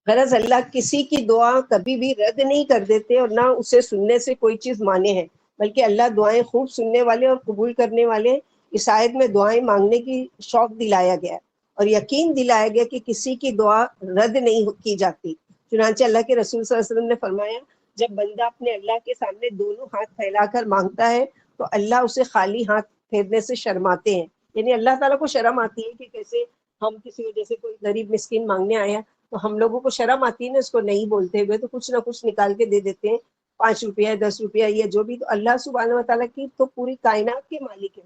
غرض اللہ کسی کی دعا کبھی بھی رد نہیں کر دیتے اور نہ اسے سننے سے کوئی چیز مانے ہیں، بلکہ اللہ دعائیں خوب سننے والے اور قبول کرنے والے ہیں۔ اس آیت میں دعائیں مانگنے کی شوق دلایا گیا اور یقین دلایا گیا کہ کسی کی دعا رد نہیں کی جاتی۔ چنانچہ اللہ کے رسول صلی اللہ علیہ وسلم نے فرمایا، جب بندہ اپنے اللہ کے سامنے دونوں ہاتھ پھیلا کر مانگتا ہے تو اللہ اسے خالی ہاتھ پھیرنے سے شرماتے ہیں۔ یعنی اللہ تعالیٰ کو شرم آتی ہے کہ کیسے ہم کسی وجہ سے کوئی غریب مسکین مانگنے آیا تو ہم لوگوں کو شرم آتی ہے نا اس کو نہیں بولتے ہوئے، تو کچھ نہ کچھ نکال کے دے دیتے ہیں، 5 روپیہ 10 روپیہ یا جو بھی۔ تو اللہ سبحانہ و تعالیٰ کی تو پوری کائنات کے مالک ہے،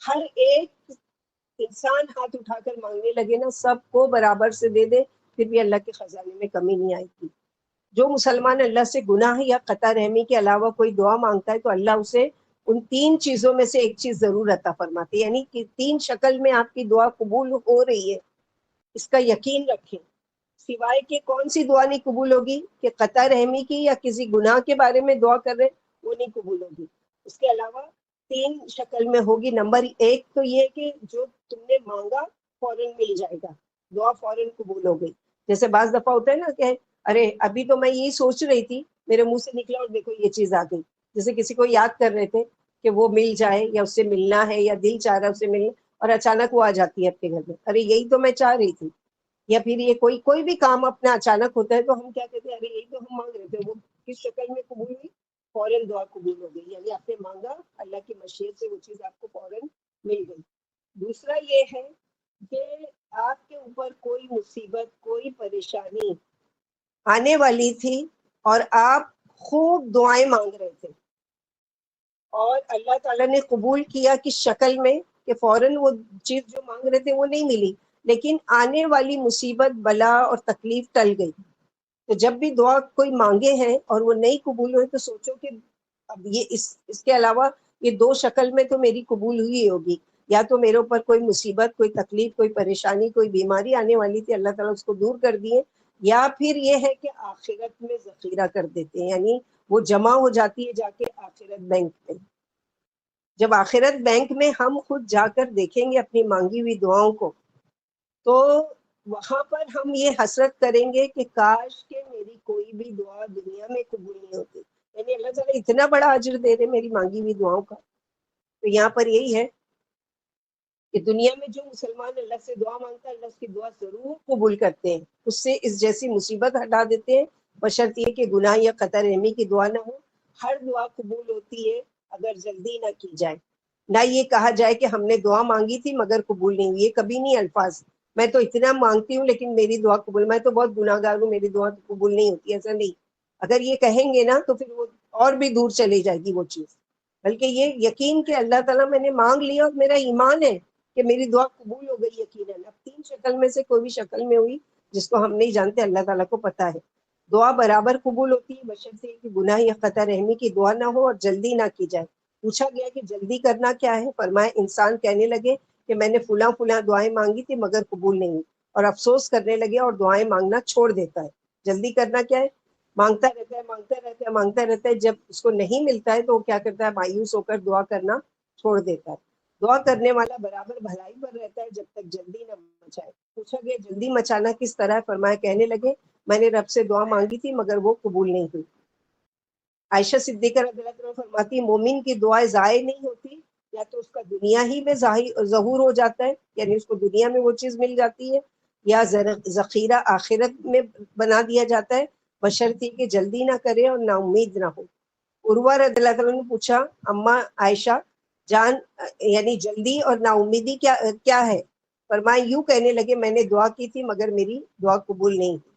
ہر ایک انسان ہاتھ اٹھا کر مانگنے لگے نا سب کو برابر سے دے دے، پھر بھی اللہ کے خزانے میں کمی نہیں آئے گی۔ جو مسلمان اللہ سے گناہ یا قطع رحمی کے علاوہ کوئی دعا مانگتا ہے تو اللہ اسے ان 3 چیزوں میں سے ایک چیز ضرور عطا فرماتے، یعنی کہ 3 شکل میں آپ کی دعا قبول ہو رہی ہے، اس کا یقین رکھیں۔ سوائے کہ کون سی دعا نہیں قبول ہوگی کہ قطع رحمی کی یا کسی گناہ کے بارے میں دعا کر رہے وہ نہیں قبول ہوگی، اس کے علاوہ 3 شکل میں ہوگی۔ نمبر 1 تو یہ کہ جو تم نے مانگا فوراً مل جائے گا، دعا فوراً قبول ہو گئی۔ جیسے بعض دفعہ ہوتا ہے نا کہ ارے ابھی تو میں یہی سوچ رہی تھی، میرے منہ سے نکلا اور دیکھو یہ چیز آ گئی۔ جیسے کسی کو یاد کر رہے تھے کہ وہ مل جائے یا اس سے ملنا ہے یا دل چاہ رہا ہے اس سے ملنا، اور اچانک وہ آ جاتی ہے اپنے گھر میں، ارے یہی تو میں چاہ رہی تھی۔ یا پھر یہ کوئی بھی کام اپنا اچانک ہوتا ہے تو ہم کیا کہتے ہیں، ارے یہی تو ہم مانگ رہے تھے، وہ کس شکل میں قبول ہوئی؟ فوراً دعا قبول ہو گئی، یعنی آپ نے مانگا، اللہ کی مشیت سے وہ چیز آپ کو فوراً مل گئی۔ دوسرا یہ ہے کہ آپ کے اوپر کوئی مصیبت کوئی پریشانی آنے والی تھی اور آپ خوب دعائیں مانگ رہے تھے اور اللہ تعالیٰ نے قبول کیا کس شکل میں کہ فوراً وہ چیز جو مانگ رہے تھے وہ نہیں ملی، لیکن آنے والی مصیبت بلا اور تکلیف ٹل گئی۔ تو جب بھی دعا کوئی مانگے ہیں اور وہ نہیں قبول ہوئی تو سوچو کہ اب یہ اس کے علاوہ یہ 2 شکل میں تو میری قبول ہوئی ہوگی، یا تو میرے اوپر کوئی مصیبت کوئی تکلیف کوئی پریشانی کوئی بیماری آنے والی تھی، اللہ تعالیٰ اس کو دور کر دیے، یا پھر یہ ہے کہ آخرت میں ذخیرہ کر دیتے ہیں، یعنی وہ جمع ہو جاتی ہے جا کے آخرت بینک میں۔ جب آخرت بینک میں ہم خود جا کر دیکھیں گے اپنی مانگی ہوئی دعاؤں کو تو وہاں پر ہم یہ حسرت کریں گے کہ کاش کہ میری کوئی بھی دعا دنیا میں قبول نہیں ہوتی، یعنی اللہ تعالیٰ اتنا بڑا اجر دے دے میری مانگی ہوئی دعاؤں کا۔ تو یہاں پر یہی ہے کہ دنیا میں جو مسلمان اللہ سے دعا مانگتا ہے اللہ اس کی دعا ضرور قبول کرتے ہیں، اس سے اس جیسی مصیبت ہٹا دیتے ہیں، بشرط یہ کہ گناہ یا قطع رحمی کی دعا نہ ہو۔ ہر دعا قبول ہوتی ہے اگر جلدی نہ کی جائے، نہ یہ کہا جائے کہ ہم نے دعا مانگی تھی مگر قبول نہیں ہوئی، یہ کبھی نہیں الفاظ، میں تو اتنا مانگتی ہوں لیکن میری دعا قبول، میں تو بہت گناہ گار ہوں میری دعا قبول نہیں ہوتی، ایسا نہیں۔ اگر یہ کہیں گے نا تو پھر وہ اور بھی دور چلی جائے گی وہ چیز، بلکہ یہ یقین کہ اللہ تعالیٰ میں نے مانگ لیا اور میرا ایمان ہے کہ میری دعا قبول ہو گئی یقیناً۔ اب 3 شکل میں سے کوئی بھی شکل میں ہوئی جس کو ہم نہیں جانتے، اللہ تعالیٰ کو پتہ ہے۔ دعا برابر قبول ہوتی ہے بشرطے کہ گناہ یا قطع رحمی کی دعا نہ ہو اور جلدی نہ کی جائے۔ پوچھا گیا کہ جلدی کرنا کیا ہے؟ فرمایا انسان کہنے لگے کہ میں نے فلاں فلاں دعائیں مانگی تھی مگر قبول نہیں ہوئی، اور افسوس کرنے لگے اور دعائیں مانگنا چھوڑ دیتا ہے۔ جلدی کرنا کیا ہے؟ مانگتا رہتا ہے مانگتا رہتا ہے مانگتا رہتا ہے، جب اس کو نہیں ملتا ہے تو وہ کیا کرتا ہے؟ مایوس ہو کر دعا کرنا چھوڑ دیتا ہے۔ دعا کرنے والا برابر بھلائی پر رہتا ہے جب تک جلدی نہ مچائے۔ پوچھا گیا جلدی مچانا کس طرح ہے؟ فرمایا کہنے لگے میں نے رب سے دعا مانگی تھی مگر وہ قبول نہیں ہوئی۔ عائشہ صدیقہ رضی اللہ عنہا فرماتی مومن کی دعائیں ضائع نہیں ہوتی، یا تو اس کا دنیا ہی میں ظہور ہو جاتا ہے، یعنی اس کو دنیا میں وہ چیز مل جاتی ہے، یا ذخیرہ آخرت میں بنا دیا جاتا ہے، بشرطی کہ جلدی نہ کرے اور نا امید نہ ہو۔ عروہ رضی اللہ عنہ نے پوچھا اماں عائشہ جان یعنی جلدی اور نا امیدی کیا ہے؟ فرمایا یوں کہنے لگے میں نے دعا کی تھی مگر میری دعا قبول نہیں ہوئی۔